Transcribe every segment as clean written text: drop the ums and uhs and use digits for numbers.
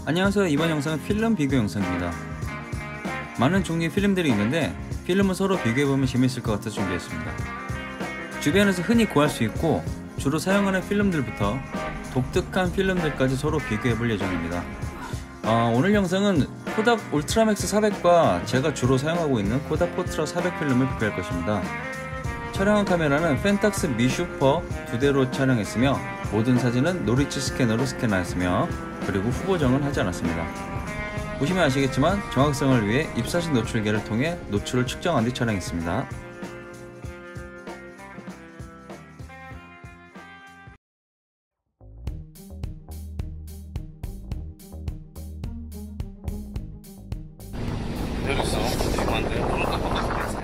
안녕하세요. 이번 영상은 필름 비교 영상입니다. 많은 종류의 필름들이 있는데 필름은 서로 비교해보면 재밌을 것 같아 준비했습니다. 주변에서 흔히 구할 수 있고 주로 사용하는 필름들부터 독특한 필름들까지 서로 비교해볼 예정입니다. 오늘 영상은 코닥 울트라맥스 400과 제가 주로 사용하고 있는 코닥 포트라 400 필름을 비교할 것입니다. 촬영한 카메라는 펜탁스 미 슈퍼 2대로 촬영했으며 모든 사진은 노리치 스캐너로 스캔하였으며 그리고 후보정은 하지 않았습니다. 보시면 아시겠지만 정확성을 위해 입사진 노출계를 통해 노출을 측정한 뒤 촬영했습니다. 여기 있어. 이거 안 돼. 너무 깜빡했어.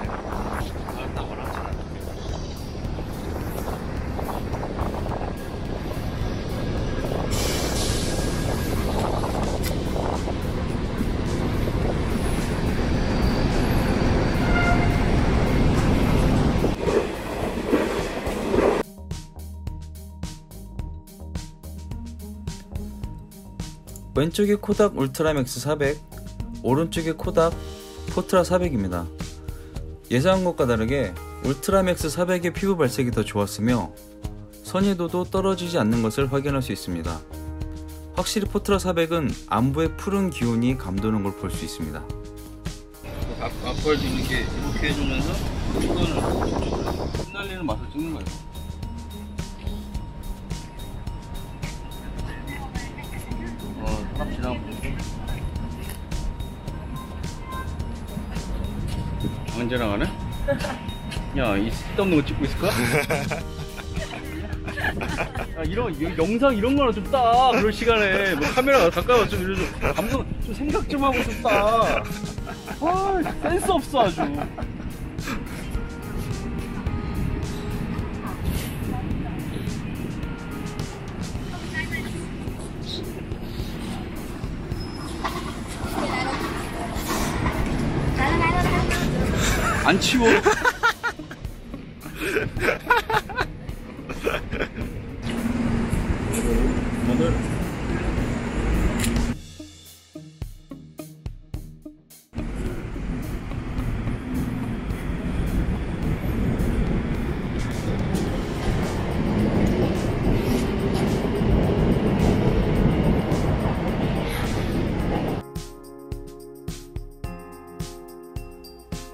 왼쪽이 코닥 울트라맥스 400, 오른쪽이 코닥 포트라 400입니다. 예상한 것과 다르게 울트라맥스 400의 피부 발색이 더 좋았으며 선예도도 떨어지지 않는 것을 확인할 수 있습니다. 확실히 포트라 400은 안부의 푸른 기운이 감도는 걸 볼 수 있습니다. 앞을 이렇게 해주면서 이거는 흩날리는 맛을 찍는 거예요. 사람 지나가면 언제 나가네? 야, 이 쓸데없는 거 찍고 있을까? 야, 영상 이런 거나 좀 따. 그럴 시간에 뭐 카메라 가까이 와서 좀 이러죠. 감독 좀 생각 좀 하고 좀 따. 센스 없어 아주. 안 치워.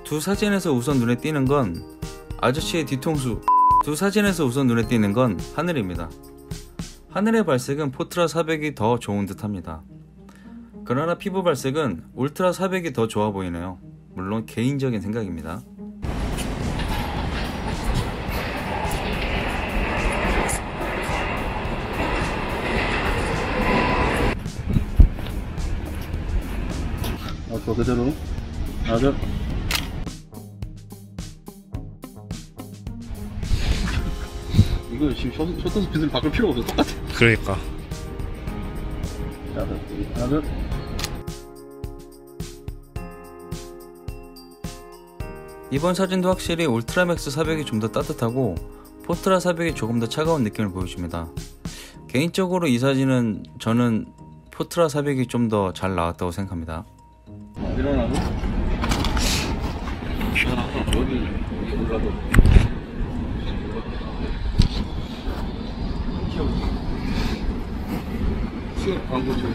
두 사진에서 우선 눈에 띄는 건 아저씨의 뒤통수. 두 사진에서 우선 눈에 띄는 건 하늘입니다. 하늘의 발색은 포트라 400이 더 좋은 듯 합니다. 그러나 피부 발색은 울트라 400이 더 좋아 보이네요. 물론 개인적인 생각입니다. 저 그대로 맞아. 이거 지금 셔터 스피드를 바꿀 필요가 없어. 똑같아. 그러니까. 맞아. 이번 사진도 확실히 울트라맥스 400이 좀 더 따뜻하고 포트라 400이 조금 더 차가운 느낌을 보여줍니다. 개인적으로 이 사진은 저는 포트라 400이 좀 더 잘 나왔다고 생각합니다. 일어나고 여기 올라도 시각 광고 좀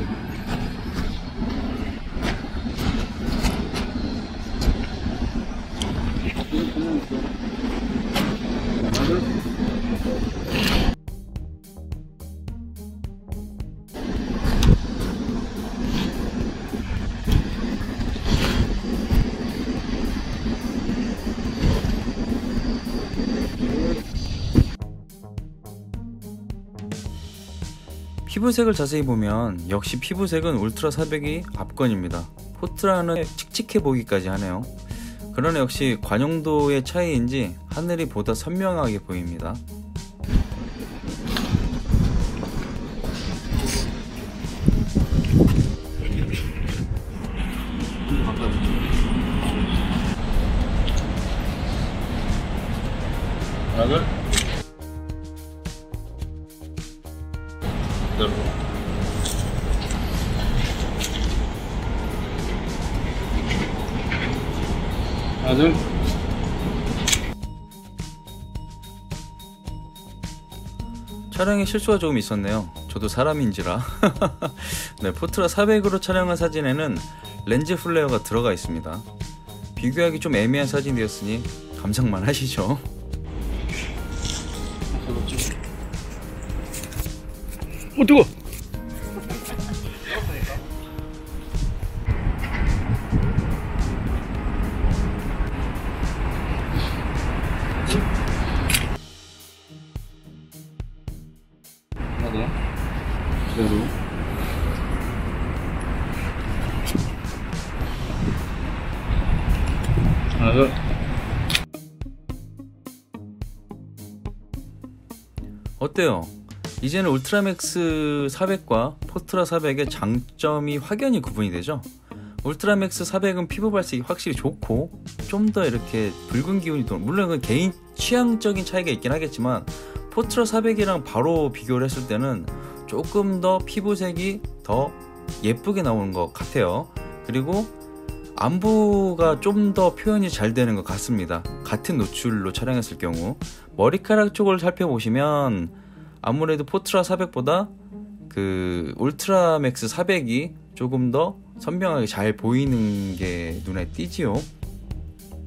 피부색을 자세히 보면 역시 피부색은 울트라 400이 압권입니다. 포트라는 칙칙해 보기까지 하네요. 그러나 역시 관용도의 차이인지 하늘이 보다 선명하게 보입니다. 하나 하나 둘. 촬영에 실수가 조금 있었네요. 저도 사람인지라. 네, 포트라 400으로 촬영한 사진에는 렌즈 플레어가 들어가 있습니다. 비교하기 좀 애매한 사진이었으니 감상만 하시죠. 뜨거. 하나 제로. 하나 둘. 어때요? 이제는 울트라맥스 400과 포트라 400의 장점이 확연히 구분이 되죠. 울트라맥스 400은 피부 발색이 확실히 좋고 좀 더 이렇게 붉은 기운이 도는, 물론 그 개인 취향적인 차이가 있긴 하겠지만 포트라 400이랑 바로 비교를 했을 때는 조금 더 피부색이 더 예쁘게 나오는 것 같아요. 그리고 안부가 좀 더 표현이 잘 되는 것 같습니다. 같은 노출로 촬영했을 경우 머리카락 쪽을 살펴보시면 아무래도 포트라 400보다 그 울트라맥스 400이 조금 더 선명하게 잘 보이는 게 눈에 띄지요.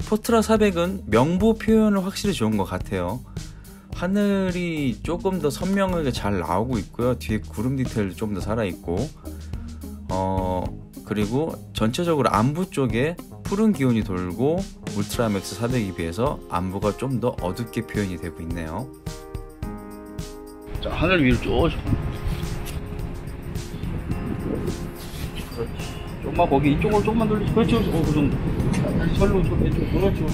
포트라 400은 명부 표현을 확실히 좋은 것 같아요. 하늘이 조금 더 선명하게 잘 나오고 있고요. 뒤에 구름 디테일도 좀 더 살아있고 그리고 전체적으로 안부 쪽에 푸른 기운이 돌고 울트라맥스 400에 비해서 안부가 좀 더 어둡게 표현이 되고 있네요. 자, 하늘 위로 쪼셔. 조금만 거기 이쪽으로 조금만 돌리지. 그렇지. 그 정도. 다시 절로 좀 이쪽 그렇지.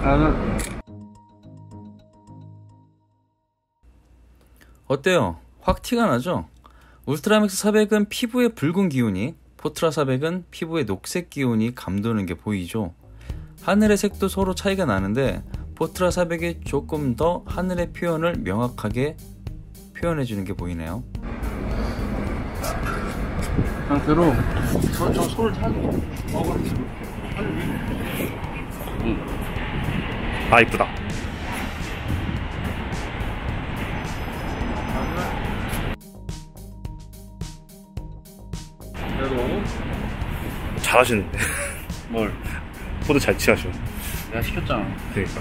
하나. 어때요? 확 티가 나죠? 울트라맥스 400은 피부의 붉은 기운이, 포트라 400은 피부의 녹색 기운이 감도는 게 보이죠? 하늘의 색도 서로 차이가 나는데 포트라 400이 조금 더 하늘의 표현을 명확하게 표현해주는 게 보이네요. 상태로 저 손을 타. 그렇지. 아 이쁘다. 잘하시는데. 뭘? 포도 잘 취하셔. 내가 시켰잖아. 그러니까.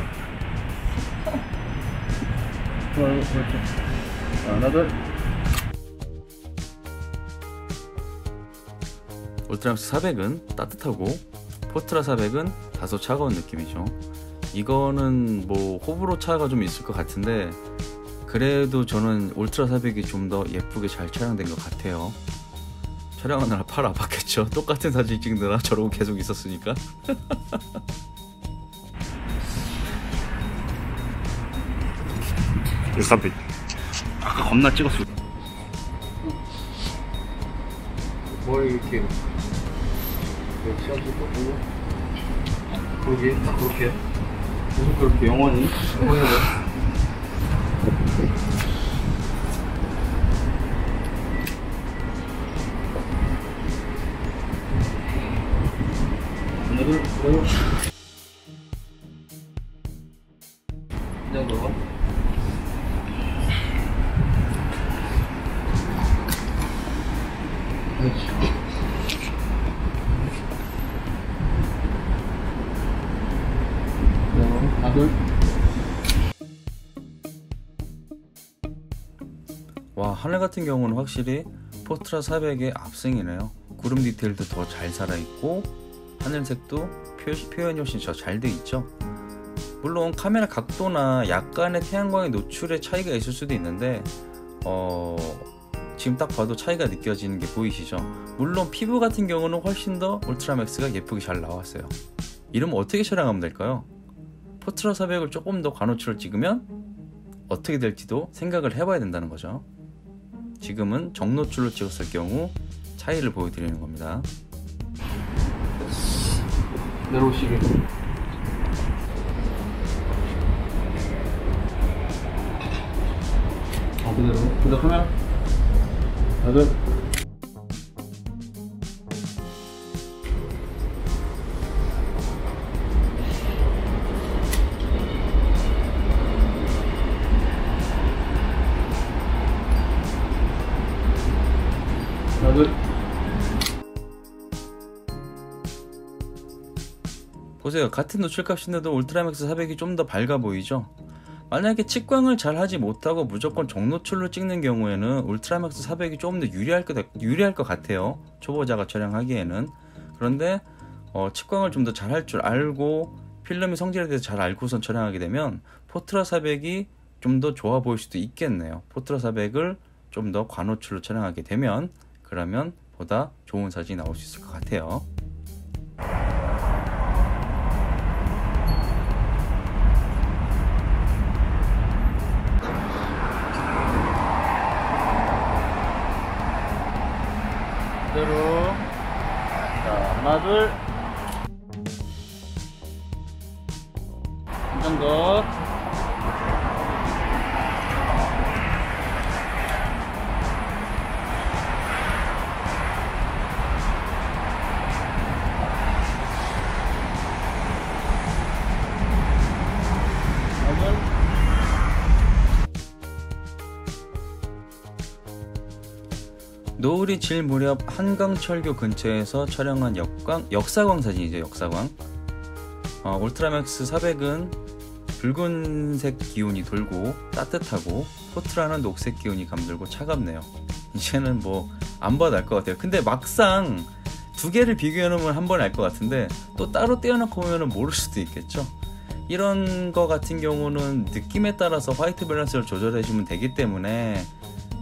그렇지. 하나 둘. 울트라맥스 400은 따뜻하고 포트라 400은 다소 차가운 느낌이죠. 이거는 뭐 호불호 차가 좀 있을 것 같은데 그래도 저는 울트라 400이 좀 더 예쁘게 잘 촬영된 것 같아요. 촬영하느라 팔 아팠겠죠. 똑같은 사진 찍느라 저러고 계속 있었으니까. 일산빛. 아까 겁나 찍었어. 머리 이렇게 시험 또 보고 그러게 딱 그렇게 계속 그렇게 영원히. 하나 둘. 그리고 이 정도. 그렇지. 하나 와, 하늘 같은 경우는 확실히 포트라 400의 압승이네요. 구름 디테일도 더 잘 살아있고 하늘색도 표현이 훨씬 더 잘 돼 있죠. 물론 카메라 각도나 약간의 태양광의 노출의 차이가 있을 수도 있는데 지금 딱 봐도 차이가 느껴지는 게 보이시죠? 물론 피부 같은 경우는 훨씬 더 울트라맥스가 예쁘게 잘 나왔어요. 이러면 어떻게 촬영하면 될까요? 포트라 400을 조금 더 과노출을 찍으면 어떻게 될지도 생각을 해봐야 된다는 거죠. 지금은 정노출로 찍었을 경우 차이를 보여드리는 겁니다. 내려오시게. 그대로 카메라. 하나, 둘. 하나, 둘. 보세요. 같은 노출값인데도 울트라맥스 400이 좀 더 밝아 보이죠? 만약에 측광을 잘 하지 못하고 무조건 정노출로 찍는 경우에는 울트라맥스 400이 조금 더 유리할 것 같아요. 초보자가 촬영하기에는. 그런데 측광을 좀 더 잘 할 줄 알고 필름의 성질에 대해서 잘 알고선 촬영하게 되면 포트라 400이 좀 더 좋아 보일 수도 있겠네요. 포트라 400을 좀 더 과노출로 촬영하게 되면, 그러면 보다 좋은 사진이 나올 수 있을 것 같아요. 그대로. 자, 하나, 둘. 한 장 더. 하나, 둘. 노을이 질 무렵 한강철교 근처에서 촬영한 역사광 사진이죠. 역사광. 울트라맥스 400은 붉은색 기운이 돌고 따뜻하고, 포트라는 녹색 기운이 감돌고 차갑네요. 이제는 뭐 안 봐도 알 것 같아요. 근데 막상 두 개를 비교해 놓으면 한 번에 알 것 같은데, 또 따로 떼어놓고 보면 모를 수도 있겠죠. 이런 거 같은 경우는 느낌에 따라서 화이트 밸런스를 조절해 주면 되기 때문에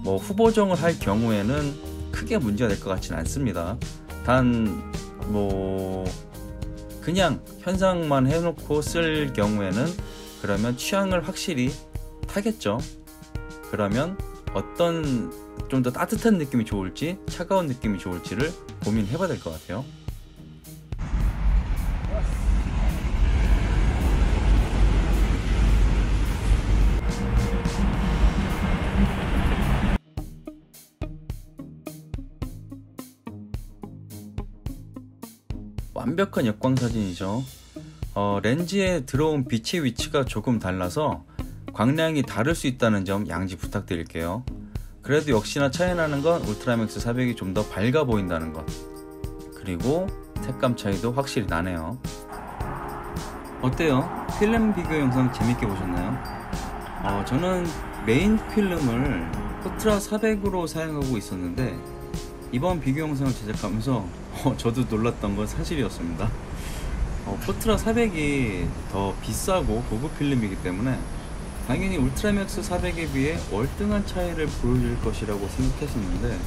뭐 후보정을 할 경우에는 크게 문제가 될 것 같지는 않습니다. 단 뭐 그냥 현상만 해놓고 쓸 경우에는 그러면 취향을 확실히 타겠죠. 그러면 어떤 좀 더 따뜻한 느낌이 좋을지 차가운 느낌이 좋을지를 고민해 봐야 될 것 같아요. 완벽한 역광 사진이죠. 렌즈에 들어온 빛의 위치가 조금 달라서 광량이 다를 수 있다는 점 양지 부탁드릴게요. 그래도 역시나 차이나는 건 울트라맥스 400이 좀 더 밝아 보인다는 것, 그리고 색감 차이도 확실히 나네요. 어때요? 필름 비교 영상 재밌게 보셨나요? 저는 메인 필름을 포트라 400으로 사용하고 있었는데 이번 비교 영상을 제작하면서 저도 놀랐던 건 사실이었습니다. 포트라 400이 더 비싸고 고급 필름이기 때문에 당연히 울트라맥스 400에 비해 월등한 차이를 보여줄 것이라고 생각했었는데,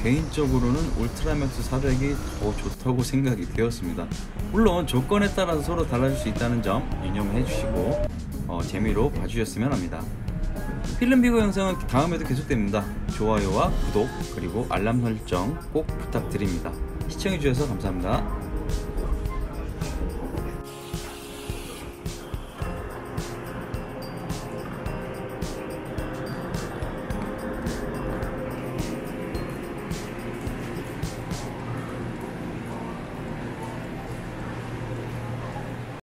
개인적으로는 울트라맥스 400이 더 좋다고 생각이 되었습니다. 물론 조건에 따라서 서로 달라질 수 있다는 점 유념해 주시고 재미로 봐주셨으면 합니다. 필름 비교 영상은 다음에도 계속됩니다. 좋아요와 구독 그리고 알람 설정 꼭 부탁드립니다. 시청해주셔서 감사합니다.